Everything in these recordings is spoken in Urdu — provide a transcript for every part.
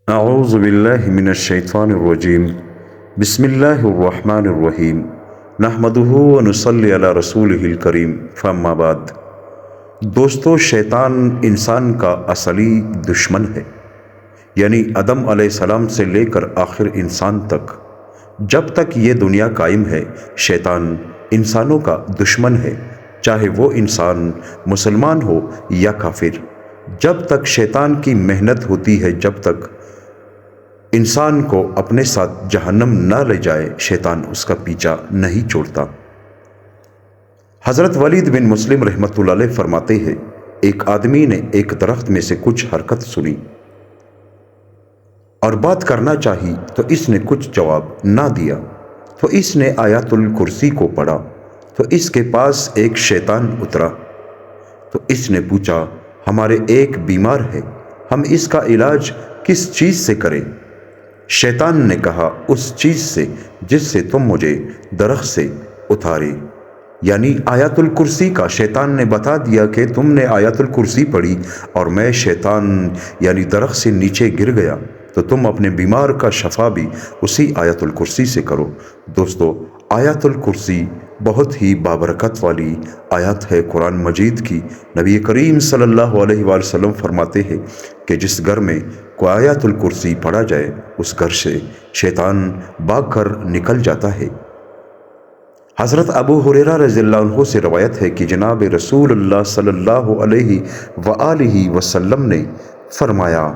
اعوذ باللہ من الشیطان الرجیم بسم اللہ الرحمن الرحیم نحمدہ ونصلی علی رسولہ الکریم فاما بعد۔ دوستو، شیطان انسان کا اصلی دشمن ہے، یعنی آدم علیہ السلام سے لے کر آخر انسان تک۔ جب تک یہ دنیا قائم ہے شیطان انسانوں کا دشمن ہے، چاہے وہ انسان مسلمان ہو یا کافر۔ جب تک شیطان کی محنت ہوتی ہے، جب تک انسان کو اپنے ساتھ جہنم نہ لے جائے، شیطان اس کا پیچھا نہیں چھوڑتا۔ حضرت ولید بن مسلم رحمۃ اللہ علیہ فرماتے ہیں، ایک آدمی نے ایک درخت میں سے کچھ حرکت سنی اور بات کرنا چاہی تو اس نے کچھ جواب نہ دیا، تو اس نے آیت الکرسی کو پڑھا تو اس کے پاس ایک شیطان اترا، تو اس نے پوچھا، ہمارے ایک بیمار ہے، ہم اس کا علاج کس چیز سے کریں؟ شیطان نے کہا، اس چیز سے جس سے تم مجھے درخت سے اتارے، یعنی آیت الکرسی کا۔ شیطان نے بتا دیا کہ تم نے آیت الکرسی پڑھی اور میں شیطان یعنی درخت سے نیچے گر گیا، تو تم اپنے بیمار کا شفا بھی اسی آیت الکرسی سے کرو۔ دوستو، آیت الکرسی بہت ہی بابرکت والی آیت ہے قرآن مجید کی۔ نبی کریم صلی اللہ علیہ وآلہ وسلم فرماتے ہیں کہ جس گھر میں کوئی آیت الکرسی پڑھا جائے، اس گھر سے شیطان بھاگ کر نکل جاتا ہے۔ حضرت ابو ہریرہ رضی اللہ عنہ سے روایت ہے کہ جناب رسول اللہ صلی اللہ علیہ وآلہ وسلم نے فرمایا،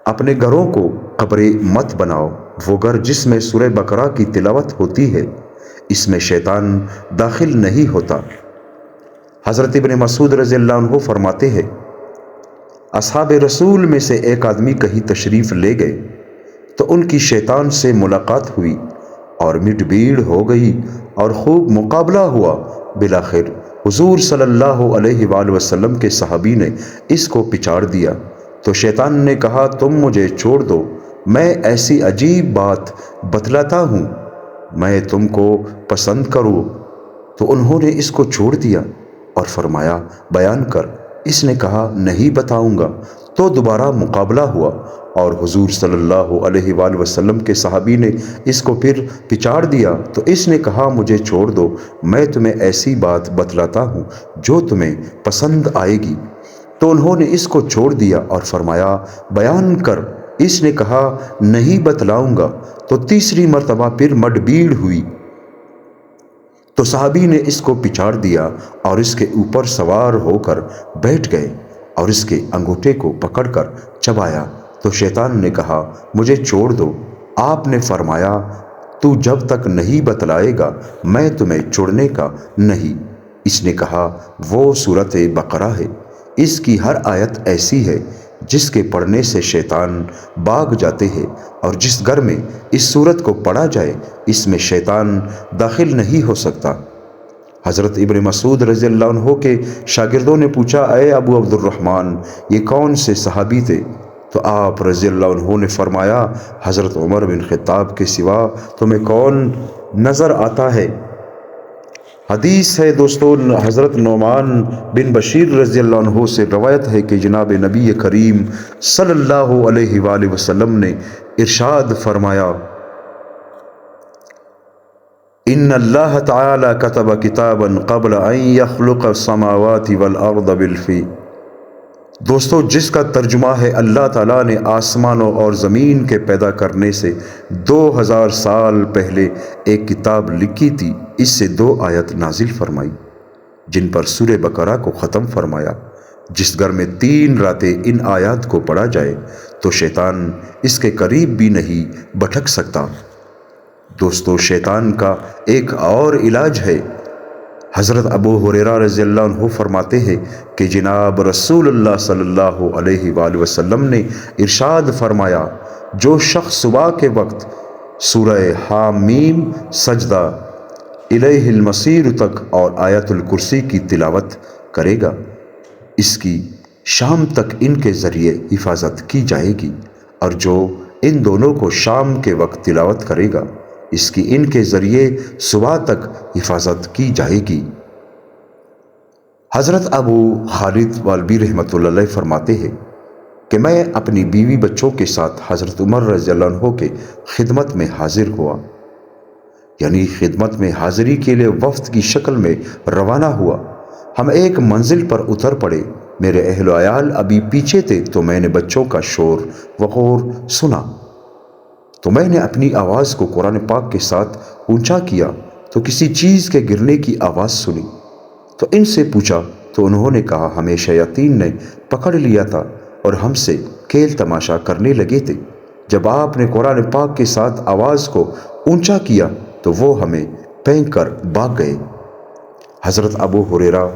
اپنے گھروں کو قبریں مت بناؤ۔ وہ گھر جس میں سورہ بقرہ کی تلاوت ہوتی ہے، اس میں شیطان داخل نہیں ہوتا۔ حضرت ابن مسعود رضی اللہ عنہ فرماتے ہیں، اصحاب رسول میں سے ایک آدمی کہیں تشریف لے گئے تو ان کی شیطان سے ملاقات ہوئی اور مٹ بھیڑ ہو گئی اور خوب مقابلہ ہوا۔ بالآخر حضور صلی اللہ علیہ وآلہ وسلم کے صحابی نے اس کو پچاڑ دیا، تو شیطان نے کہا، تم مجھے چھوڑ دو، میں ایسی عجیب بات بتلاتا ہوں، میں تم کو پسند کروں۔ تو انہوں نے اس کو چھوڑ دیا اور فرمایا، بیان کر۔ اس نے کہا، نہیں بتاؤں گا۔ تو دوبارہ مقابلہ ہوا اور حضور صلی اللہ علیہ وآلہ وسلم کے صحابی نے اس کو پھر پچاڑ دیا، تو اس نے کہا، مجھے چھوڑ دو، میں تمہیں ایسی بات بتلاتا ہوں جو تمہیں پسند آئے گی۔ تو انہوں نے اس کو چھوڑ دیا اور فرمایا، بیان کر۔ اس نے کہا، نہیں بتلاؤں گا۔ تو تیسری مرتبہ پھر مٹ بھیڑ ہوئی، تو صحابی نے اس کو پچاڑ دیا اور اس کے اوپر سوار ہو کر بیٹھ گئے اور اس کے انگوٹھے کو پکڑ کر چبایا۔ تو شیطان نے کہا، مجھے چھوڑ دو۔ آپ نے فرمایا، تو جب تک نہیں بتلائے گا میں تمہیں چھوڑنے کا نہیں۔ اس نے کہا، وہ سورۃ بقرہ ہے، اس کی ہر آیت ایسی ہے جس کے پڑھنے سے شیطان بھاگ جاتے ہیں، اور جس گھر میں اس سورت کو پڑھا جائے اس میں شیطان داخل نہیں ہو سکتا۔ حضرت ابن مسعود رضی اللہ عنہ کے شاگردوں نے پوچھا، اے ابو عبد الرحمن، یہ کون سے صحابی تھے؟ تو آپ رضی اللہ عنہ نے فرمایا، حضرت عمر بن خطاب کے سوا تمہیں کون نظر آتا ہے؟ حدیث ہے دوستو، حضرت نعمان بن بشیر رضی اللہ عنہ سے روایت ہے کہ جناب نبی کریم صلی اللہ علیہ وآلہ وسلم نے ارشاد فرمایا، ان اللہ تعالی کتب کتابا قبل ان یخلق السماوات والارض بالفی۔ دوستو، جس کا ترجمہ ہے، اللہ تعالیٰ نے آسمانوں اور زمین کے پیدا کرنے سے 2000 سال پہلے ایک کتاب لکھی تھی۔ اس سے 2 آیت نازل فرمائی جن پر سورہ بقرہ کو ختم فرمایا۔ جس گھر میں 3 راتیں ان آیات کو پڑھا جائے تو شیطان اس کے قریب بھی نہیں بٹھک سکتا۔ دوستو، شیطان کا ایک اور علاج ہے۔ حضرت ابو ہریرہ رضی اللہ عنہ فرماتے ہیں کہ جناب رسول اللہ صلی اللہ علیہ وآلہ وسلم نے ارشاد فرمایا، جو شخص صبح کے وقت سورہ حامیم، سجدہ، الیہ المصیر تک اور آیت الکرسی کی تلاوت کرے گا، اس کی شام تک ان کے ذریعے حفاظت کی جائے گی، اور جو ان دونوں کو شام کے وقت تلاوت کرے گا، اس کی ان کے ذریعے صبح تک حفاظت کی جائے گی۔ حضرت ابو خالد والبی رحمۃ اللہ علیہ فرماتے ہیں، کہ میں اپنی بیوی بچوں کے ساتھ حضرت عمر رضی اللہ عنہ کے خدمت میں حاضر ہوا، یعنی خدمت میں حاضری کے لیے وفد کی شکل میں روانہ ہوا۔ ہم ایک منزل پر اتر پڑے، میرے اہل و عیال ابھی پیچھے تھے، تو میں نے بچوں کا شور وغور سنا، تو میں نے اپنی آواز کو قرآن پاک کے ساتھ اونچا کیا تو کسی چیز کے گرنے کی آواز سنی، تو ان سے پوچھا تو انہوں نے کہا ہمیں شیاطین نے پکڑ لیا تھا اور ہم سے کھیل تماشا کرنے لگے تھے۔ جب آپ نے قرآن پاک کے ساتھ آواز کو اونچا کیا تو وہ ہمیں پھینک کر بھاگ گئے۔ حضرت ابو ہریرہ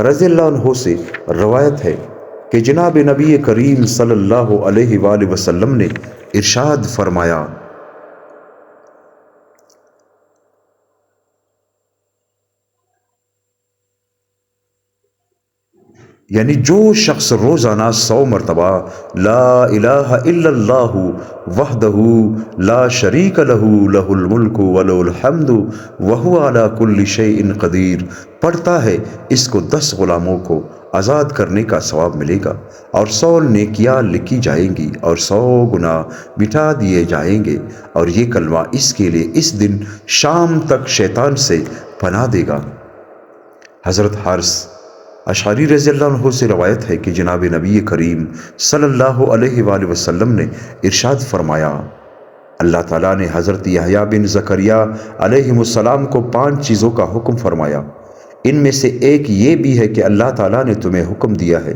رضی اللہ عنہ سے روایت ہے کہ جناب نبی کریم صلی اللہ علیہ وآلہ وسلم نے ارشاد فرمایا، یعنی جو شخص روزانہ 100 مرتبہ لا الہ الا اللہ وحدہ لا شریک لہ لہ الملک ولہ الحمد وہو علی کل شیء قدیر پڑھتا ہے، اس کو 10 غلاموں کو آزاد کرنے کا ثواب ملے گا، اور 100 نیکیاں لکھی جائیں گی اور 100 گناہ مٹا دیے جائیں گے، اور یہ کلمہ اس کے لیے اس دن شام تک شیطان سے پناہ دے گا۔ حضرت حارث اشعری رضی اللہ عنہ سے روایت ہے کہ جناب نبی کریم صلی اللہ علیہ وآلہ وسلم نے ارشاد فرمایا، اللہ تعالیٰ نے حضرت یحییٰ بن زکریا علیہ السلام کو 5 چیزوں کا حکم فرمایا۔ ان میں سے ایک یہ بھی ہے کہ اللہ تعالیٰ نے تمہیں حکم دیا ہے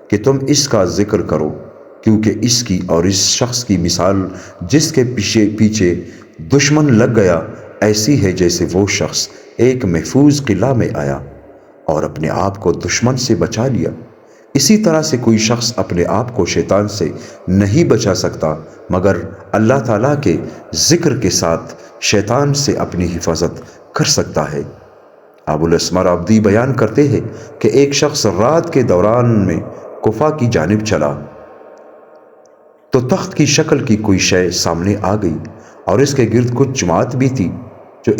کہ تم اس کا ذکر کرو، کیونکہ اس کی اور اس شخص کی مثال جس کے پیچھے دشمن لگ گیا ایسی ہے جیسے وہ شخص ایک محفوظ قلعہ میں آیا اور اپنے آپ کو دشمن سے بچا لیا۔ اسی طرح سے کوئی شخص اپنے آپ کو شیطان سے نہیں بچا سکتا مگر اللہ تعالیٰ کے ذکر کے ساتھ شیطان سے اپنی حفاظت کر سکتا ہے۔ ابو الاسمر عبدی بیان کرتے ہیں کہ ایک شخص رات کے دوران میں کوفہ کی جانب چلا تو تخت کی شکل کی کوئی شے سامنے آ گئی اور اس کے گرد کچھ جماعت بھی تھی جو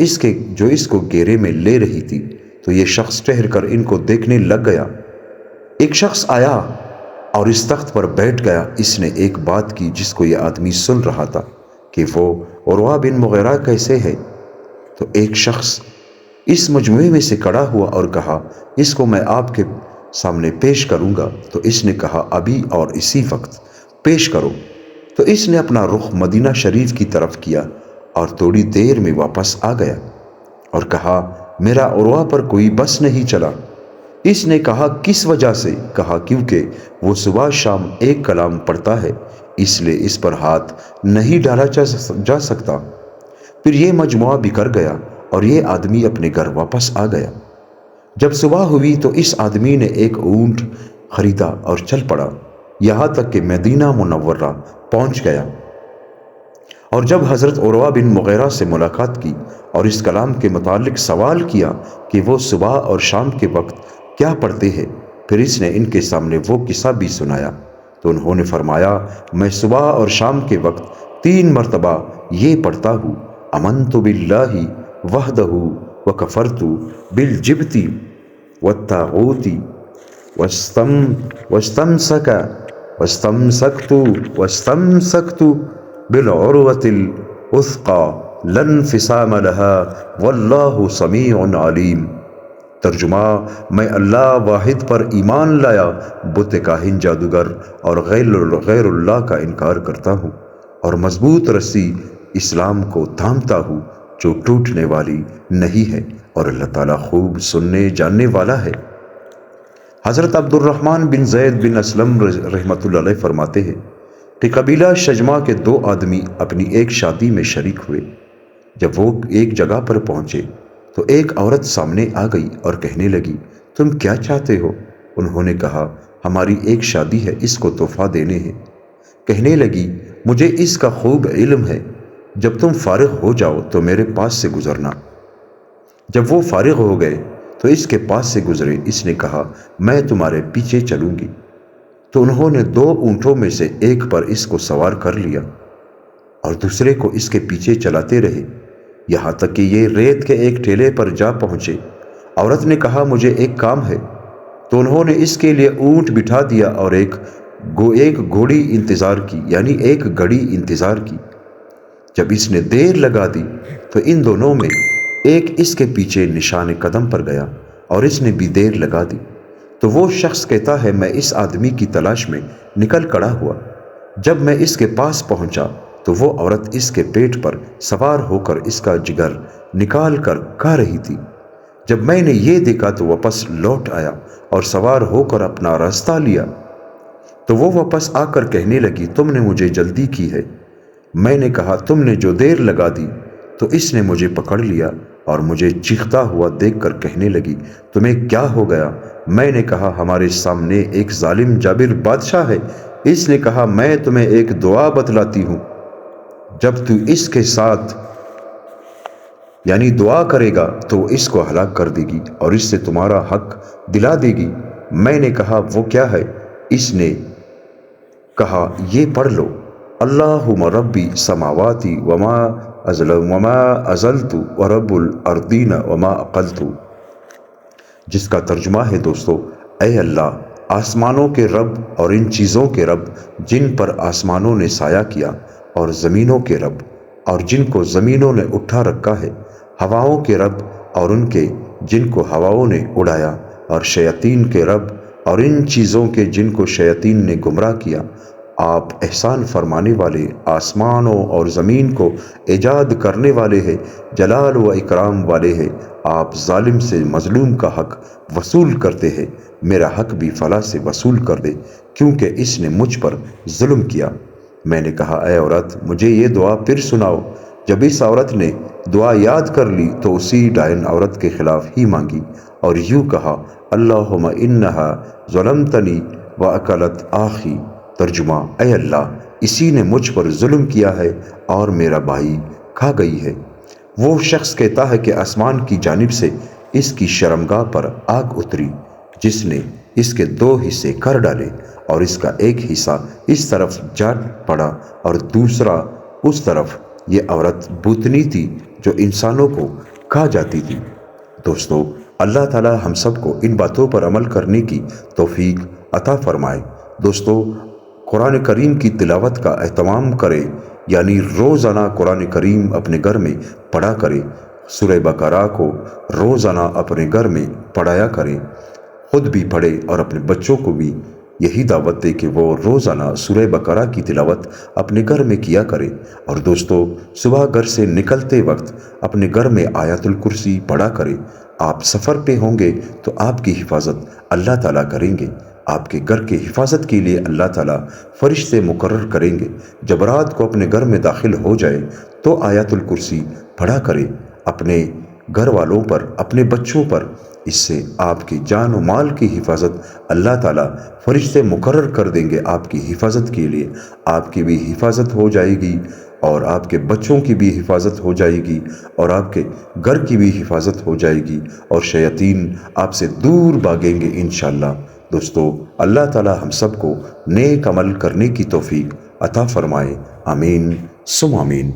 اس کو گھیرے میں لے رہی تھی، تو یہ شخص ٹھہر کر ان کو دیکھنے لگ گیا۔ ایک شخص آیا اور اس تخت پر بیٹھ گیا۔ اس نے ایک بات کی جس کو یہ آدمی سن رہا تھا کہ وہ عروہ بن مغیرہ کیسے ہے، تو ایک شخص اس مجموعے میں سے کھڑا ہوا اور کہا اس کو میں آپ کے سامنے پیش کروں گا، تو اس نے کہا ابھی اور اسی وقت پیش کرو، تو اس نے اپنا رخ مدینہ شریف کی طرف کیا اور تھوڑی دیر میں واپس آ گیا اور کہا میرا عروہ پر کوئی بس نہیں چلا۔ اس نے کہا کس وجہ سے؟ کہا کیونکہ وہ صبح شام ایک کلام پڑھتا ہے، اس لیے اس پر ہاتھ نہیں ڈالا جا سکتا۔ پھر یہ مجموعہ بکھر گیا اور یہ آدمی اپنے گھر واپس آ گیا۔ جب صبح ہوئی تو اس آدمی نے ایک اونٹ خریدا اور چل پڑا، یہاں تک کہ مدینہ منورہ پہنچ گیا، اور جب حضرت عروہ بن مغیرہ سے ملاقات کی اور اس کلام کے متعلق سوال کیا کہ وہ صبح اور شام کے وقت کیا پڑھتے ہیں، پھر اس نے ان کے سامنے وہ قصہ بھی سنایا، تو انہوں نے فرمایا میں صبح اور شام کے وقت 3 مرتبہ یہ پڑھتا ہوں، آمنت باللہ وحدہ وکفرت بالجبت والطاغوت واستمسکت بالعروۃ الوثقی لا انفصام لها واللہ سمیع علیم۔ ترجمہ، میں اللہ واحد پر ایمان لایا، بت کاہن جادوگر اور غیر اللہ کا انکار کرتا ہوں، اور مضبوط رسی اسلام کو تھامتا ہوں جو ٹوٹنے والی نہیں ہے، اور اللہ تعالیٰ خوب سننے جاننے والا ہے۔ حضرت عبد الرحمن بن زید بن اسلم رحمۃ اللہ علیہ فرماتے ہیں کہ قبیلہ شجمہ کے 2 آدمی اپنی ایک شادی میں شریک ہوئے۔ جب وہ ایک جگہ پر پہنچے تو ایک عورت سامنے آ گئی اور کہنے لگی تم کیا چاہتے ہو؟ انہوں نے کہا ہماری ایک شادی ہے، اس کو تحفہ دینے ہیں۔ کہنے لگی مجھے اس کا خوب علم ہے، جب تم فارغ ہو جاؤ تو میرے پاس سے گزرنا۔ جب وہ فارغ ہو گئے تو اس کے پاس سے گزرے۔ اس نے کہا میں تمہارے پیچھے چلوں گی، تو انہوں نے 2 اونٹوں میں سے ایک پر اس کو سوار کر لیا اور دوسرے کو اس کے پیچھے چلاتے رہے، یہاں تک کہ یہ ریت کے ایک ٹھیلے پر جا پہنچے۔ عورت نے کہا مجھے ایک کام ہے، تو انہوں نے اس کے لیے اونٹ بٹھا دیا اور ایک ایک گھڑی انتظار کی، یعنی ایک گھڑی انتظار کی۔ جب اس نے دیر لگا دی تو ان دونوں میں ایک اس کے پیچھے نشان قدم پر گیا اور اس نے بھی دیر لگا دی۔ تو وہ شخص کہتا ہے میں اس آدمی کی تلاش میں نکل کڑا ہوا۔ جب میں اس کے پاس پہنچا تو وہ عورت اس کے پیٹ پر سوار ہو کر اس کا جگر نکال کر کھا رہی تھی۔ جب میں نے یہ دیکھا تو واپس لوٹ آیا اور سوار ہو کر اپنا راستہ لیا۔ تو وہ واپس آ کر کہنے لگی تم نے مجھے جلدی کی ہے۔ میں نے کہا تم نے جو دیر لگا دی۔ تو اس نے مجھے پکڑ لیا اور مجھے چیختا ہوا دیکھ کر کہنے لگی تمہیں کیا ہو گیا؟ میں نے کہا ہمارے سامنے ایک ظالم جابر بادشاہ ہے۔ اس نے کہا میں تمہیں ایک دعا بتلاتی ہوں، جب تو اس کے ساتھ یعنی دعا کرے گا تو اس کو ہلاک کر دے گی اور اس سے تمہارا حق دلا دے گی۔ میں نے کہا وہ کیا ہے؟ اس نے کہا یہ پڑھ لو، اللہم ربی سماواتی وما ازلت ورب الارضین وما اقلت، جس کا ترجمہ ہے دوستو، اے اللہ آسمانوں کے رب اور ان چیزوں کے رب جن پر آسمانوں نے سایہ کیا، اور زمینوں کے رب اور جن کو زمینوں نے اٹھا رکھا ہے، ہواؤں کے رب اور ان کے جن کو ہواؤں نے اڑایا، اور شیاطین کے رب اور ان چیزوں کے جن کو شیاطین نے گمراہ کیا۔ آپ احسان فرمانے والے، آسمانوں اور زمین کو ایجاد کرنے والے ہیں، جلال و اکرام والے ہیں۔ آپ ظالم سے مظلوم کا حق وصول کرتے ہیں، میرا حق بھی فلاں سے وصول کر دے کیونکہ اس نے مجھ پر ظلم کیا۔ میں نے کہا اے عورت مجھے یہ دعا پھر سناؤ۔ جب اس عورت نے دعا یاد کر لی تو اسی ڈائن عورت کے خلاف ہی مانگی اور یوں کہا اللہم انہا ظلمتنی واکلت آخی، ترجمہ اے اللہ اسی نے مجھ پر ظلم کیا ہے اور میرا بھائی کھا گئی ہے۔ وہ شخص کہتا ہے کہ آسمان کی جانب سے اس کی شرمگاہ پر آگ اتری جس نے اس کے دو حصے کر ڈالے، اور اس کا ایک حصہ اس طرف جا پڑا اور دوسرا اس طرف۔ یہ عورت بوتنی تھی جو انسانوں کو کھا جاتی تھی۔ دوستو اللہ تعالی ہم سب کو ان باتوں پر عمل کرنے کی توفیق عطا فرمائے۔ دوستو قرآن کریم کی تلاوت کا اہتمام کریں، یعنی روزانہ قرآن کریم اپنے گھر میں پڑھا کریں۔ سورہ بقرہ کو روزانہ اپنے گھر میں پڑھایا کریں، خود بھی پڑھیں اور اپنے بچوں کو بھی یہی دعوت دے کہ وہ روزانہ سورہ بقرہ کی تلاوت اپنے گھر میں کیا کریں۔ اور دوستو صبح گھر سے نکلتے وقت اپنے گھر میں آیت الکرسی پڑھا کریں۔ آپ سفر پہ ہوں گے تو آپ کی حفاظت اللہ تعالیٰ کریں گے۔ آپ کے گھر کی حفاظت کے لیے اللہ تعالیٰ فرشتے مقرر کریں گے۔ جب رات کو اپنے گھر میں داخل ہو جائے تو آیت الکرسی پڑھا کریں اپنے گھر والوں پر، اپنے بچوں پر۔ اس سے آپ کی جان و مال کی حفاظت اللہ تعالیٰ فرشتے مقرر کر دیں گے آپ کی حفاظت کے لیے۔ آپ کی بھی حفاظت ہو جائے گی اور آپ کے بچوں کی بھی حفاظت ہو جائے گی اور آپ کے گھر کی بھی حفاظت ہو جائے گی، اور شیاطین آپ سے دور بھاگیں گے انشاءاللہ۔ دوستو اللہ تعالیٰ ہم سب کو نیک عمل کرنے کی توفیق عطا فرمائے، آمین ثم آمین۔